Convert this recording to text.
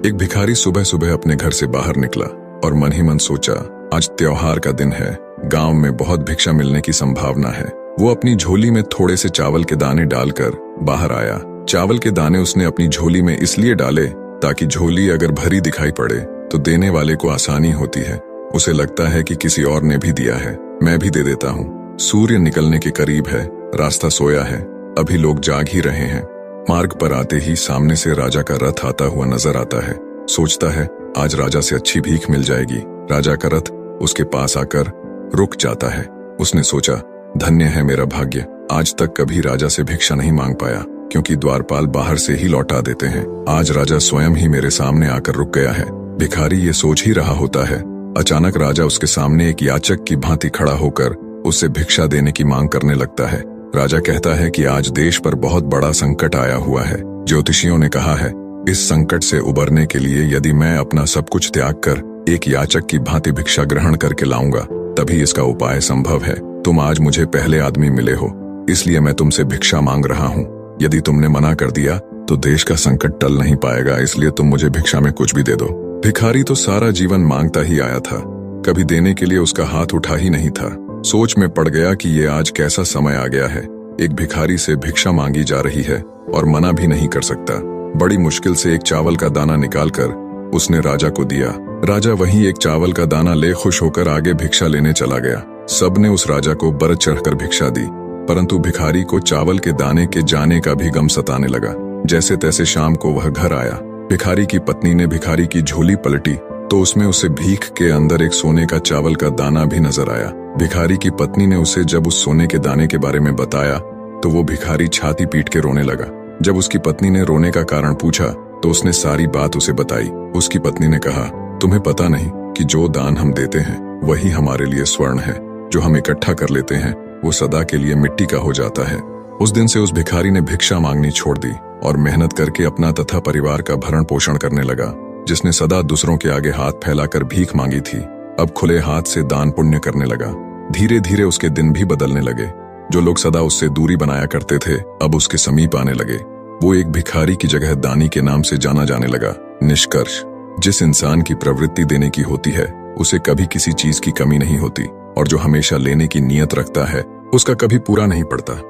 एक भिखारी सुबह सुबह अपने घर से बाहर निकला और मन ही मन सोचा, आज त्योहार का दिन है, गांव में बहुत भिक्षा मिलने की संभावना है। वो अपनी झोली में थोड़े से चावल के दाने डालकर बाहर आया। चावल के दाने उसने अपनी झोली में इसलिए डाले ताकि झोली अगर भरी दिखाई पड़े तो देने वाले को आसानी होती है। उसे लगता है कि किसी और ने भी दिया है, मैं भी दे देता हूँ। सूर्य निकलने के करीब है, रास्ता सोया है, अभी लोग जाग ही रहे हैं। मार्ग पर आते ही सामने से राजा का रथ आता हुआ नजर आता है। सोचता है आज राजा से अच्छी भीख मिल जाएगी। राजा का रथ उसके पास आकर रुक जाता है। उसने सोचा, धन्य है मेरा भाग्य, आज तक कभी राजा से भिक्षा नहीं मांग पाया, क्योंकि द्वारपाल बाहर से ही लौटा देते हैं। आज राजा स्वयं ही मेरे सामने आकर रुक गया है। भिखारी ये सोच ही रहा होता है, अचानक राजा उसके सामने एक याचक की भांति खड़ा होकर उससे भिक्षा देने की मांग करने लगता है। राजा कहता है कि आज देश पर बहुत बड़ा संकट आया हुआ है। ज्योतिषियों ने कहा है, इस संकट से उबरने के लिए यदि मैं अपना सब कुछ त्याग कर एक याचक की भांति भिक्षा ग्रहण करके लाऊंगा, तभी इसका उपाय संभव है। तुम आज मुझे पहले आदमी मिले हो, इसलिए मैं तुमसे भिक्षा मांग रहा हूँ। यदि तुमने मना कर दिया तो देश का संकट टल नहीं पाएगा, इसलिए तुम मुझे भिक्षा में कुछ भी दे दो। भिखारी तो सारा जीवन मांगता ही आया था, कभी देने के लिए उसका हाथ उठा ही नहीं था। सोच में पड़ गया कि ये आज कैसा समय आ गया है, एक भिखारी से भिक्षा मांगी जा रही है और मना भी नहीं कर सकता। बड़ी मुश्किल से एक चावल का दाना निकालकर उसने राजा को दिया। राजा वहीं एक चावल का दाना ले खुश होकर आगे भिक्षा लेने चला गया। सबने उस राजा को बरत चढ़कर भिक्षा दी, परंतु भिखारी को चावल के दाने के जाने का भी गम सताने लगा। जैसे तैसे शाम को वह घर आया। भिखारी की पत्नी ने भिखारी की झोली पलटी तो उसमें उसे भीख के अंदर एक सोने का चावल का दाना भी नजर आया। भिखारी की पत्नी ने उसे जब उस सोने के दाने के बारे में बताया तो वो भिखारी छाती पीट के रोने लगा। जब उसकी पत्नी ने रोने का कारण पूछा तो उसने सारी बात उसे बताई। उसकी पत्नी ने कहा, तुम्हें पता नहीं कि जो दान हम देते हैं वही हमारे लिए स्वर्ण है, जो हम इकट्ठा कर लेते हैं वो सदा के लिए मिट्टी का हो जाता है। उस दिन से उस भिखारी ने भिक्षा मांगनी छोड़ दी और मेहनत करके अपना तथा परिवार का भरण पोषण करने लगा। जिसने सदा दूसरों के आगे हाथ फैलाकर भीख मांगी थी, अब खुले हाथ से दान पुण्य करने लगा। धीरे धीरे उसके दिन भी बदलने लगे। जो लोग सदा उससे दूरी बनाया करते थे अब उसके समीप आने लगे। वो एक भिखारी की जगह दानी के नाम से जाना जाने लगा। निष्कर्ष, जिस इंसान की प्रवृत्ति देने की होती है उसे कभी किसी चीज की कमी नहीं होती, और जो हमेशा लेने की नीयत रखता है उसका कभी पूरा नहीं पड़ता।